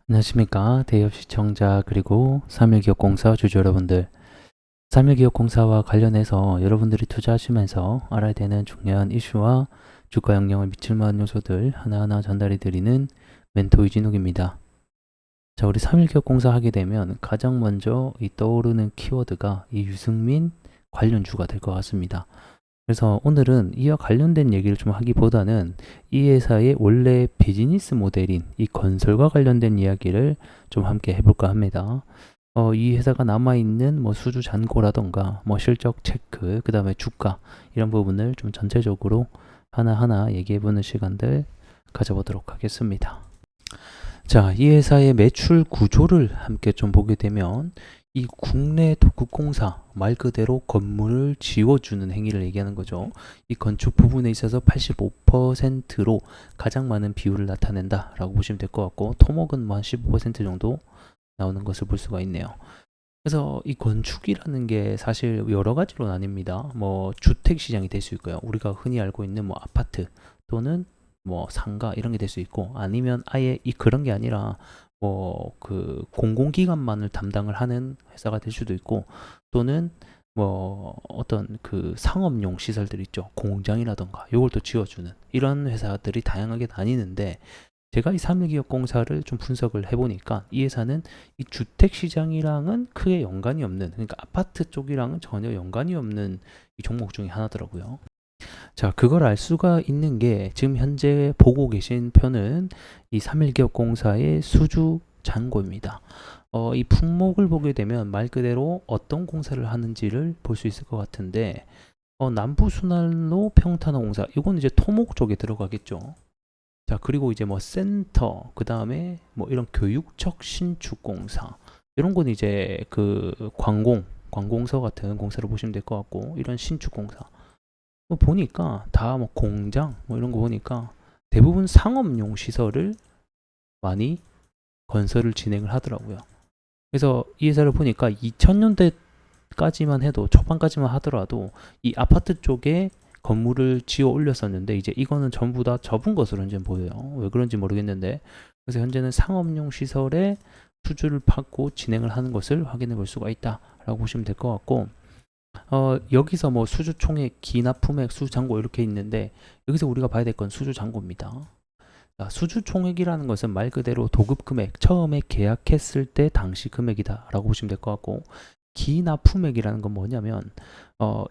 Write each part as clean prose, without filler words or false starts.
안녕하십니까. 대기업 시청자 그리고 3일기업공사 주주 여러분들. 3일기업공사와 관련해서 여러분들이 투자하시면서 알아야 되는 중요한 이슈와 주가 영향을 미칠 만한 요소들 하나하나 전달해 드리는 멘토 이진욱입니다. 자, 우리 3일기업공사 하게 되면 가장 먼저 이 떠오르는 키워드가 이 유승민 관련주가 될 것 같습니다. 그래서 오늘은 이와 관련된 얘기를 좀 하기보다는 이 회사의 원래 비즈니스 모델인 이 건설과 관련된 이야기를 좀 함께 해볼까 합니다. 이 회사가 남아있는 뭐 수주 잔고라던가 뭐 실적 체크, 그 다음에 주가 이런 부분을 좀 전체적으로 하나하나 얘기해보는 시간들 가져보도록 하겠습니다. 자, 이 회사의 매출 구조를 함께 좀 보게 되면 이 국내 도급공사 말 그대로 건물을 지어주는 행위를 얘기하는 거죠. 이 건축 부분에 있어서 85%로 가장 많은 비율을 나타낸다라고 보시면 될 것 같고 토목은 뭐 한 15% 정도 나오는 것을 볼 수가 있네요. 그래서 이 건축이라는 게 사실 여러 가지로 나뉩니다. 뭐 주택 시장이 될 수 있고요. 우리가 흔히 알고 있는 뭐 아파트 또는 뭐 상가 이런 게 될 수 있고 아니면 아예 이 그런 게 아니라 뭐 그 공공기관만을 담당을 하는 회사가 될 수도 있고 또는 뭐 어떤 그 상업용 시설들 있죠. 공장이라던가 요걸 또 지어주는 이런 회사들이 다양하게 다니는데 제가 이 삼일기업공사를 좀 분석을 해보니까 이 회사는 이 주택 시장이랑은 크게 연관이 없는 그러니까 아파트 쪽이랑은 전혀 연관이 없는 이 종목 중에 하나더라고요. 자, 그걸 알 수가 있는 게 지금 현재 보고 계신 편은 이 삼일기업공사의 수주 잔고입니다. 이 품목을 보게 되면 말 그대로 어떤 공사를 하는지를 볼 수 있을 것 같은데 남부순환로 평탄화공사 이건 이제 토목 쪽에 들어가겠죠. 자, 그리고 이제 뭐 센터, 그 다음에 뭐 이런 교육적 신축공사 이런 건 이제 그 관공서 같은 공사를 보시면 될 것 같고 이런 신축공사 뭐 보니까 다 뭐 공장 뭐 이런 거 보니까 대부분 상업용 시설을 많이 건설을 진행을 하더라고요. 그래서 이 회사를 보니까 2000년대까지만 해도 초반까지만 하더라도 이 아파트 쪽에 건물을 지어 올렸었는데 이제 이거는 전부 다 접은 것으로 현재 보여요. 왜 그런지 모르겠는데 그래서 현재는 상업용 시설에 수주를 받고 진행을 하는 것을 확인해 볼 수가 있다라고 보시면 될 것 같고 여기서 뭐 수주 총액, 기납품액, 수주 잔고 이렇게 있는데 여기서 우리가 봐야 될 건 수주 잔고입니다. 수주 총액이라는 것은 말 그대로 도급 금액, 처음에 계약했을 때 당시 금액이다라고 보시면 될 것 같고 기납품액이라는 건 뭐냐면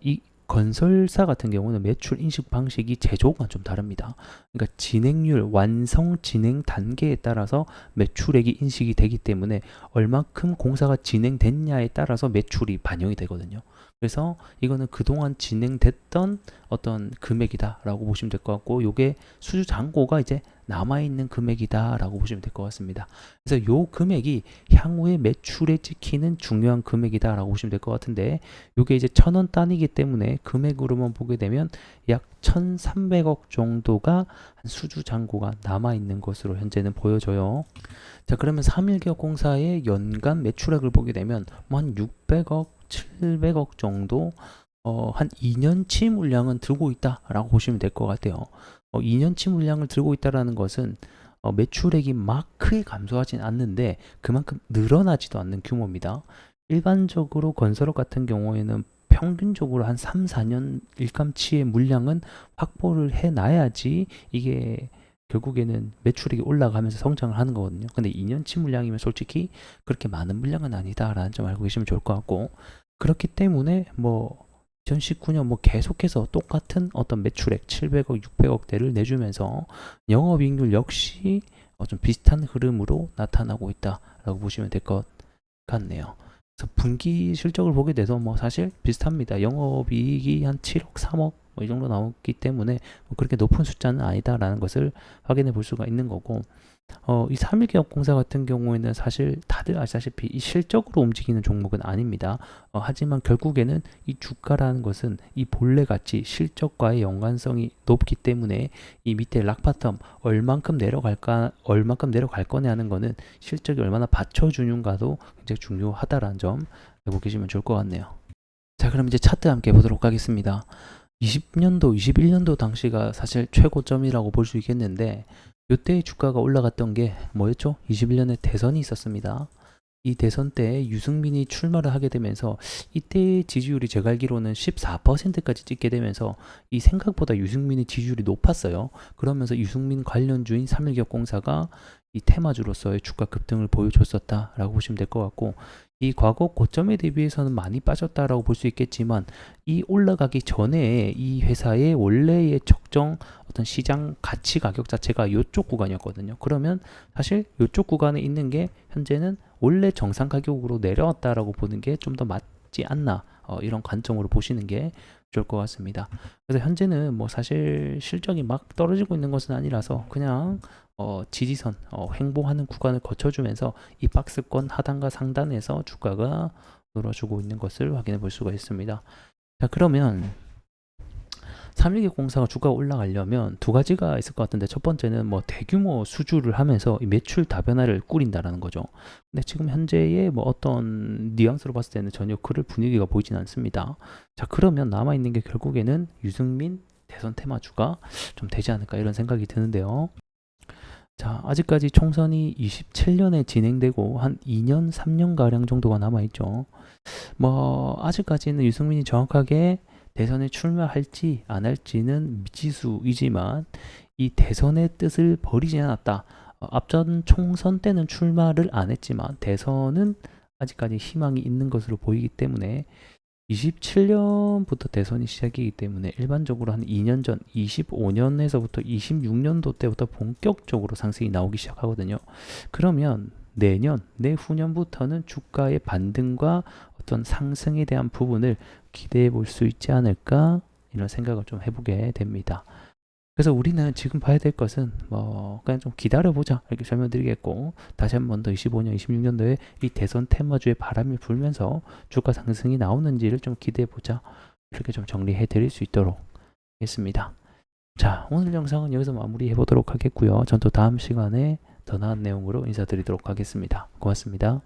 이 건설사 같은 경우는 매출 인식 방식이 제조가 좀 다릅니다. 그러니까 진행률, 완성 진행 단계에 따라서 매출액이 인식이 되기 때문에 얼마큼 공사가 진행됐냐에 따라서 매출이 반영이 되거든요. 그래서 이거는 그동안 진행됐던 어떤 금액이다라고 보시면 될 것 같고 요게 수주 잔고가 이제 남아있는 금액이다라고 보시면 될 것 같습니다. 그래서 요 금액이 향후에 매출에 찍히는 중요한 금액이다라고 보시면 될 것 같은데 요게 이제 1,000원 단위이기 때문에 금액으로만 보게 되면 약 1,300억 정도가 수주 잔고가 남아있는 것으로 현재는 보여져요. 자, 그러면 3일기업공사의 연간 매출액을 보게 되면 뭐 한 600억, 700억 정도 한 2년치 물량은 들고 있다라고 보시면 될 것 같아요. 2년치 물량을 들고 있다라는 것은 매출액이 막 크게 감소하진 않는데 그만큼 늘어나지도 않는 규모입니다. 일반적으로 건설업 같은 경우에는 평균적으로 한 3, 4년 일감치의 물량은 확보를 해놔야지 이게 결국에는 매출액이 올라가면서 성장을 하는 거거든요. 근데 2년치 물량이면 솔직히 그렇게 많은 물량은 아니다라는 점 알고 계시면 좋을 것 같고 그렇기 때문에 뭐 2019년 뭐 계속해서 똑같은 어떤 매출액 700억, 600억대를 내주면서 영업이익률 역시 좀 비슷한 흐름으로 나타나고 있다라고 보시면 될 것 같네요. 그래서 분기 실적을 보게 돼서 뭐 사실 비슷합니다. 영업이익이 한 7억, 3억 뭐 이 정도 나오기 때문에 뭐 그렇게 높은 숫자는 아니다라는 것을 확인해 볼 수가 있는 거고 이 3일기업공사 같은 경우에는 사실 다들 아시다시피 이 실적으로 움직이는 종목은 아닙니다. 하지만 결국에는 이 주가라는 것은 이 본래같이 실적과의 연관성이 높기 때문에 이 밑에 락바텀 얼만큼 내려갈까, 얼만큼 내려갈 거냐는 거는 실적이 얼마나 받쳐주는가도 굉장히 중요하다라는 점 알고 계시면 좋을 것 같네요. 자, 그럼 이제 차트 함께 보도록 하겠습니다. 20년도, 21년도 당시가 사실 최고점이라고 볼 수 있겠는데 요때 주가가 올라갔던 게 뭐였죠? 21년에 대선이 있었습니다. 이 대선 때 유승민이 출마를 하게 되면서 이때 지지율이 제가 알기로는 14%까지 찍게 되면서 이 생각보다 유승민의 지지율이 높았어요. 그러면서 유승민 관련주인 삼일기업공사가 이 테마주로서의 주가 급등을 보여줬었다라고 보시면 될 것 같고, 이 과거 고점에 대비해서는 많이 빠졌다라고 볼 수 있겠지만 이 올라가기 전에 이 회사의 원래의 적정 어떤 시장 가치 가격 자체가 이쪽 구간이었거든요. 그러면 사실 이쪽 구간에 있는 게 현재는 원래 정상 가격으로 내려왔다라고 보는 게 좀 더 맞지 않나, 이런 관점으로 보시는 게 좋을 것 같습니다. 그래서 현재는 뭐 사실 실적이 막 떨어지고 있는 것은 아니라서 그냥 지지선, 횡보하는 구간을 거쳐주면서 이 박스권 하단과 상단에서 주가가 놀아주고 있는 것을 확인해 볼 수가 있습니다. 자, 그러면 3일기공사가 주가가 올라가려면 두 가지가 있을 것 같은데, 첫 번째는 뭐 대규모 수주를 하면서 이 매출 다변화를 꾸린다라는 거죠. 근데 지금 현재의 뭐 어떤 뉘앙스로 봤을 때는 전혀 그럴 분위기가 보이진 않습니다. 자, 그러면 남아있는 게 결국에는 유승민 대선 테마주가 좀 되지 않을까, 이런 생각이 드는데요. 자, 아직까지 총선이 27년에 진행되고 한 2년, 3년가량 정도가 남아있죠. 뭐 아직까지는 유승민이 정확하게 대선에 출마할지 안 할지는 미지수이지만 이 대선의 뜻을 버리지 않았다. 앞전 총선 때는 출마를 안 했지만 대선은 아직까지 희망이 있는 것으로 보이기 때문에 27년부터 대선이 시작이기 때문에 일반적으로 한 2년 전 25년에서부터 26년도 때부터 본격적으로 상승이 나오기 시작하거든요. 그러면 내년, 내후년부터는 주가의 반등과 어떤 상승에 대한 부분을 기대해 볼 수 있지 않을까, 이런 생각을 좀 해보게 됩니다. 그래서 우리는 지금 봐야 될 것은 뭐 그냥 좀 기다려보자, 이렇게 설명드리겠고, 다시 한 번 더 25년, 26년도에 이 대선 테마주의 바람이 불면서 주가 상승이 나오는지를 좀 기대해보자, 이렇게 좀 정리해 드릴 수 있도록 하겠습니다. 자, 오늘 영상은 여기서 마무리해 보도록 하겠고요. 전 또 다음 시간에 더 나은 내용으로 인사드리도록 하겠습니다. 고맙습니다.